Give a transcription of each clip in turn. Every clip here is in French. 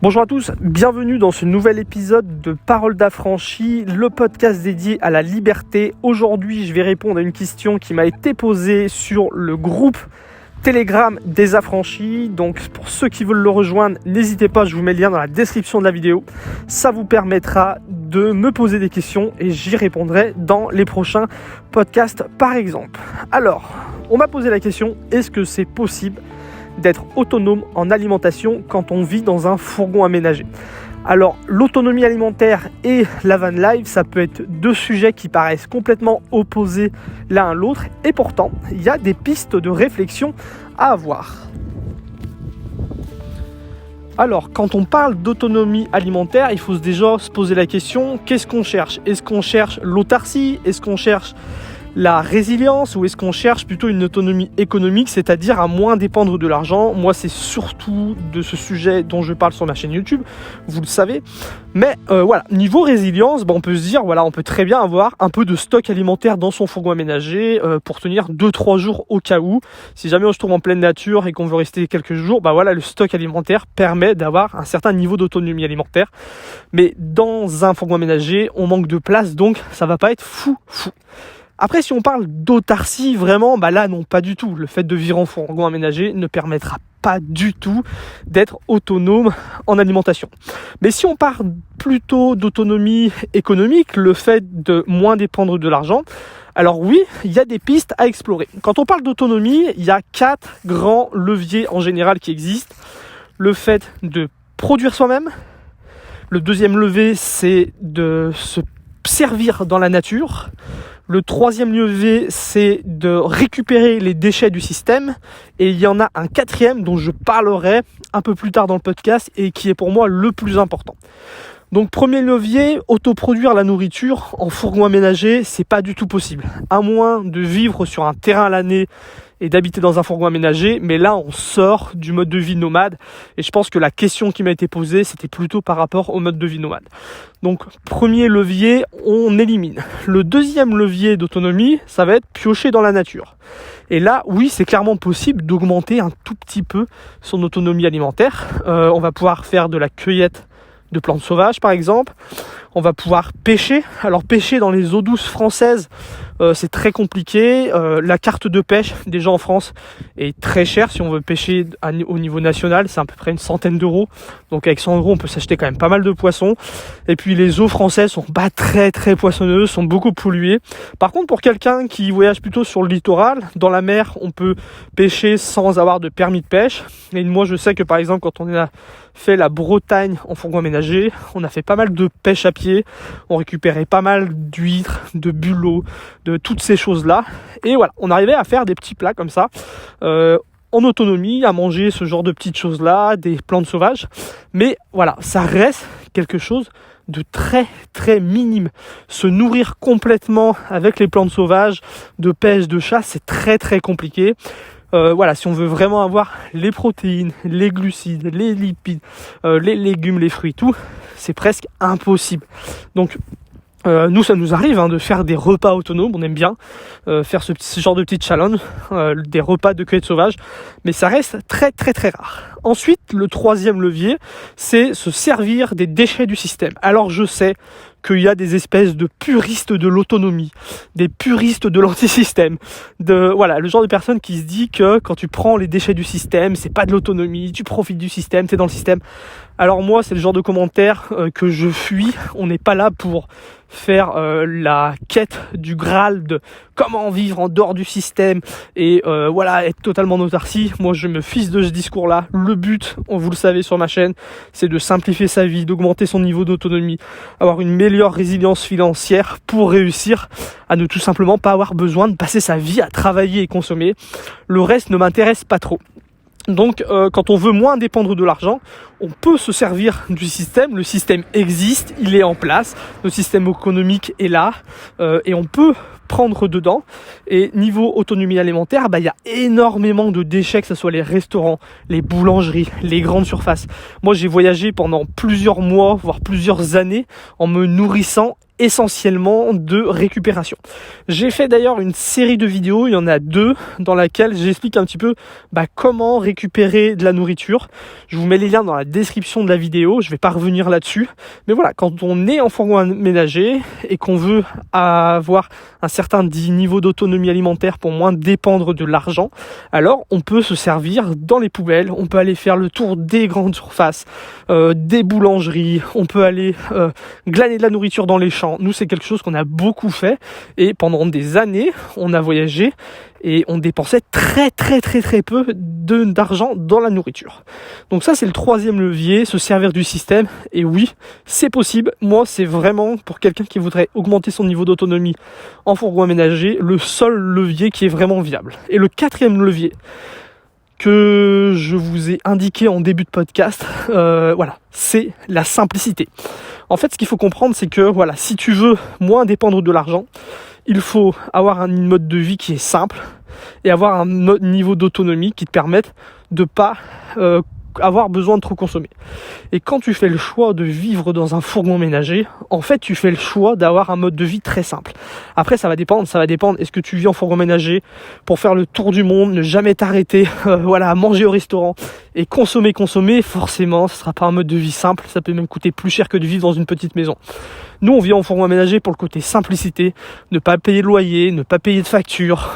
Bonjour à tous, bienvenue dans ce nouvel épisode de Paroles d'affranchi, le podcast dédié à la liberté. Aujourd'hui, je vais répondre à une question qui m'a été posée sur le groupe Telegram des affranchis. Donc pour ceux qui veulent le rejoindre, n'hésitez pas, je vous mets le lien dans la description de la vidéo. Ça vous permettra de me poser des questions et j'y répondrai dans les prochains podcasts par exemple. Alors, on m'a posé la question, est-ce que c'est possible d'être autonome en alimentation quand on vit dans un fourgon aménagé? Alors, l'autonomie alimentaire et la van life, ça peut être deux sujets qui paraissent complètement opposés l'un à l'autre, et pourtant, il y a des pistes de réflexion à avoir. Alors, quand on parle d'autonomie alimentaire, il faut déjà se poser la question, qu'est-ce qu'on cherche? Est-ce qu'on cherche l'autarcie? Est-ce qu'on cherche la résilience, ou est-ce qu'on cherche plutôt une autonomie économique, c'est-à-dire à moins dépendre de l'argent? Moi, c'est surtout de ce sujet dont je parle sur ma chaîne YouTube, vous le savez. Mais voilà, niveau résilience, on peut se dire, voilà, on peut très bien avoir un peu de stock alimentaire dans son fourgon aménagé pour tenir 2-3 jours au cas où. Si jamais on se trouve en pleine nature et qu'on veut rester quelques jours, voilà, le stock alimentaire permet d'avoir un certain niveau d'autonomie alimentaire. Mais dans un fourgon aménagé, on manque de place, donc ça va pas être fou. Après, si on parle d'autarcie, vraiment, là, non, pas du tout. Le fait de vivre en fourgon aménagé ne permettra pas du tout d'être autonome en alimentation. Mais si on parle plutôt d'autonomie économique, le fait de moins dépendre de l'argent, alors oui, il y a des pistes à explorer. Quand on parle d'autonomie, il y a 4 grands leviers en général qui existent. Le fait de produire soi-même. Le deuxième levier, c'est de se servir dans la nature. Le troisième levier, c'est de récupérer les déchets du système. Et il y en a un quatrième dont je parlerai un peu plus tard dans le podcast et qui est pour moi le plus important. Donc premier levier, autoproduire la nourriture en fourgon aménagé, c'est pas du tout possible. À moins de vivre sur un terrain à l'année et d'habiter dans un fourgon aménagé, mais là on sort du mode de vie nomade et je pense que la question qui m'a été posée c'était plutôt par rapport au mode de vie nomade. Donc premier levier, on élimine. Le deuxième levier d'autonomie, ça va être piocher dans la nature. Et là, oui, c'est clairement possible d'augmenter un tout petit peu son autonomie alimentaire. On va pouvoir faire de la cueillette de plantes sauvages par exemple. On va pouvoir pêcher. Alors pêcher dans les eaux douces françaises, c'est très compliqué. La carte de pêche déjà en France est très chère. Si on veut pêcher au niveau national, c'est à peu près une centaine d'euros. Donc avec 100 euros, on peut s'acheter quand même pas mal de poissons. Et puis les eaux françaises sont pas très très poissonneuses, sont beaucoup polluées. Par contre, pour quelqu'un qui voyage plutôt sur le littoral, dans la mer, on peut pêcher sans avoir de permis de pêche. Et moi, je sais que par exemple, quand on a fait la Bretagne en fourgon aménagé, on a fait pas mal de pêche à pied. On récupérait pas mal d'huîtres, de bulots, de toutes ces choses-là. Et voilà, on arrivait à faire des petits plats comme ça, en autonomie, à manger ce genre de petites choses-là, des plantes sauvages. Mais voilà, ça reste quelque chose de très très minime. Se nourrir complètement avec les plantes sauvages, de pêche, de chasse, c'est très très compliqué. Voilà, si on veut vraiment avoir les protéines, les glucides, les lipides, les légumes, les fruits, tout, c'est presque impossible. Donc nous, ça nous arrive de faire des repas autonomes, on aime bien faire ce genre de petit challenge, des repas de cueillette sauvage, mais ça reste très très très rare. Ensuite, le troisième levier, c'est se servir des déchets du système. Alors je sais qu'il y a des espèces de puristes de l'autonomie, des puristes de l'antisystème, voilà, le genre de personne qui se dit que quand tu prends les déchets du système, c'est pas de l'autonomie, tu profites du système, t'es dans le système. Alors moi, c'est le genre de commentaire que je fuis. On n'est pas là pour faire la quête du Graal de comment vivre en dehors du système et voilà, être totalement en autarcie. Moi, je me fiche de ce discours-là. Le but, vous le savez sur ma chaîne, c'est de simplifier sa vie, d'augmenter son niveau d'autonomie, avoir une meilleure résilience financière pour réussir à ne tout simplement pas avoir besoin de passer sa vie à travailler et consommer. Le reste ne m'intéresse pas trop. Donc quand on veut moins dépendre de l'argent, on peut se servir du système. Le système existe, il est en place, le système économique est là et on peut prendre dedans. Et niveau autonomie alimentaire, il y a énormément de déchets, que ce soit les restaurants, les boulangeries, les grandes surfaces. Moi j'ai voyagé pendant plusieurs mois, voire plusieurs années en me nourrissant essentiellement de récupération. J'ai fait d'ailleurs une série de vidéos, il y en a 2, dans laquelle j'explique un petit peu comment récupérer de la nourriture. Je vous mets les liens dans la description de la vidéo, je ne vais pas revenir là-dessus. Mais voilà, quand on est en fourgon aménagé et qu'on veut avoir un certain niveau d'autonomie alimentaire pour moins dépendre de l'argent, alors on peut se servir dans les poubelles, on peut aller faire le tour des grandes surfaces, des boulangeries, on peut aller glaner de la nourriture dans les champs. Nous, c'est quelque chose qu'on a beaucoup fait et pendant des années, on a voyagé et on dépensait très peu d'argent dans la nourriture. Donc ça, c'est le 3e levier, se servir du système. Et oui, c'est possible. Moi, c'est vraiment pour quelqu'un qui voudrait augmenter son niveau d'autonomie en fourgon aménagé, le seul levier qui est vraiment viable. Et le 4e levier que je vous ai indiqué en début de podcast, c'est la simplicité. En fait, ce qu'il faut comprendre, c'est que si tu veux moins dépendre de l'argent, il faut avoir un mode de vie qui est simple et avoir un niveau d'autonomie qui te permette de pas avoir besoin de trop consommer. Et quand tu fais le choix de vivre dans un fourgon ménager, en fait, tu fais le choix d'avoir un mode de vie très simple. Après, ça va dépendre. Est-ce que tu vis en fourgon ménager pour faire le tour du monde, ne jamais t'arrêter, à manger au restaurant et consommer, forcément, ce sera pas un mode de vie simple. Ça peut même coûter plus cher que de vivre dans une petite maison. Nous, on vit en fourgon aménagé pour le côté simplicité, ne pas payer de loyer, ne pas payer de facture.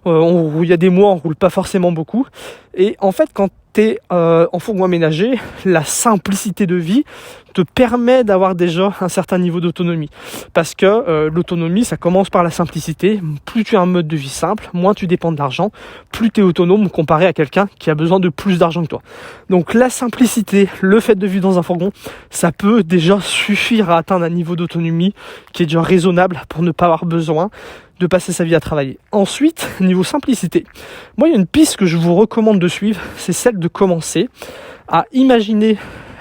Il y a des mois, on roule pas forcément beaucoup. Et en fait, quand tu es en fourgon aménagé, la simplicité de vie te permet d'avoir déjà un certain niveau d'autonomie. Parce que l'autonomie, ça commence par la simplicité. Plus tu as un mode de vie simple, moins tu dépends de l'argent, plus tu es autonome comparé à quelqu'un qui a besoin de plus d'argent que toi. Donc la simplicité, le fait de vivre dans un fourgon, ça peut déjà suffire à atteindre un niveau d'autonomie qui est déjà raisonnable pour ne pas avoir besoin de passer sa vie à travailler. Ensuite, niveau simplicité, moi il y a une piste que je vous recommande de suivre, c'est celle de commencer à imaginer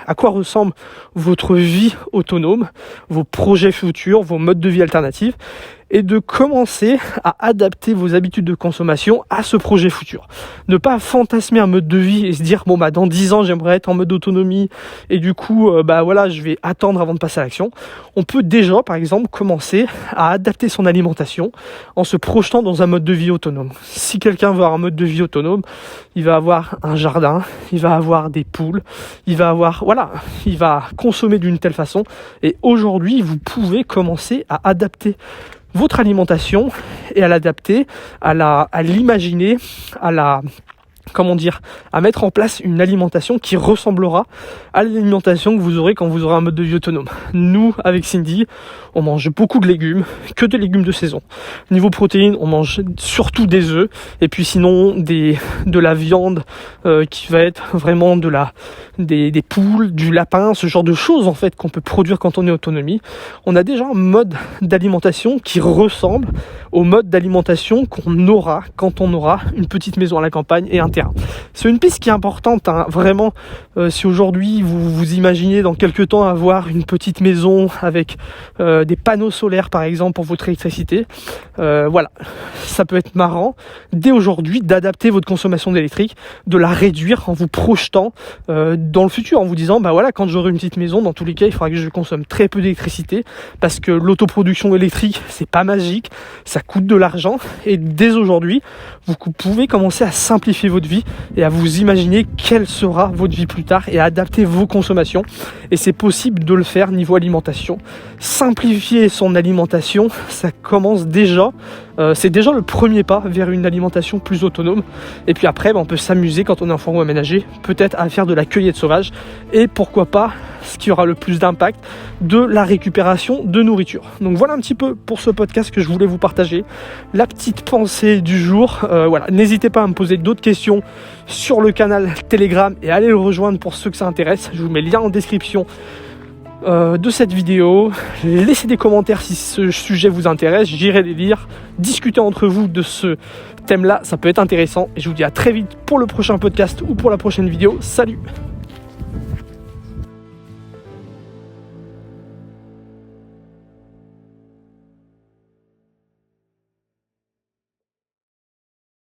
à quoi ressemble votre vie autonome, vos projets futurs, vos modes de vie alternatifs, et de commencer à adapter vos habitudes de consommation à ce projet futur. Ne pas fantasmer un mode de vie et se dire dans 10 ans j'aimerais être en mode autonomie et du coup je vais attendre avant de passer à l'action. On peut déjà par exemple commencer à adapter son alimentation en se projetant dans un mode de vie autonome. Si quelqu'un veut avoir un mode de vie autonome, il va avoir un jardin, il va avoir des poules, il va consommer d'une telle façon, et aujourd'hui vous pouvez commencer à adapter votre alimentation et à l'adapter, à l'imaginer, à mettre en place une alimentation qui ressemblera à l'alimentation que vous aurez quand vous aurez un mode de vie autonome. Nous, avec Cindy, on mange beaucoup de légumes, que de légumes de saison. Niveau protéines, on mange surtout des œufs, et puis sinon de la viande qui va être vraiment des poules, du lapin, ce genre de choses en fait qu'on peut produire quand on est en autonomie. On a déjà un mode d'alimentation qui ressemble au mode d'alimentation qu'on aura quand on aura une petite maison à la campagne et un terrain. C'est une piste qui est importante, vraiment. Si aujourd'hui vous imaginez dans quelques temps avoir une petite maison avec des panneaux solaires par exemple pour votre électricité, ça peut être marrant dès aujourd'hui d'adapter votre consommation d'électrique, de la réduire en vous projetant dans le futur, en vous disant quand j'aurai une petite maison, dans tous les cas il faudra que je consomme très peu d'électricité parce que l'autoproduction électrique c'est pas magique, ça coûte de l'argent, et dès aujourd'hui vous pouvez commencer à simplifier votre vie et à vous imaginer quelle sera votre vie plus tard et à adapter vos consommations. Et c'est possible de le faire niveau alimentation. Simplifier son alimentation, ça commence déjà, c'est déjà le premier pas vers une alimentation plus autonome. Et puis après, on peut s'amuser quand on est en fourgon aménagé, peut-être à faire de la cueillette sauvage, et pourquoi pas, ce qui aura le plus d'impact, de la récupération de nourriture. Donc voilà un petit peu pour ce podcast que je voulais vous partager, la petite pensée du jour. N'hésitez pas à me poser d'autres questions sur le canal Telegram et allez le rejoindre pour ceux que ça intéresse. Je vous mets le lien en description de cette vidéo. Laissez des commentaires si ce sujet vous intéresse, j'irai les lire, discuter entre vous de ce thème là, ça peut être intéressant, et je vous dis à très vite pour le prochain podcast ou pour la prochaine vidéo. Salut!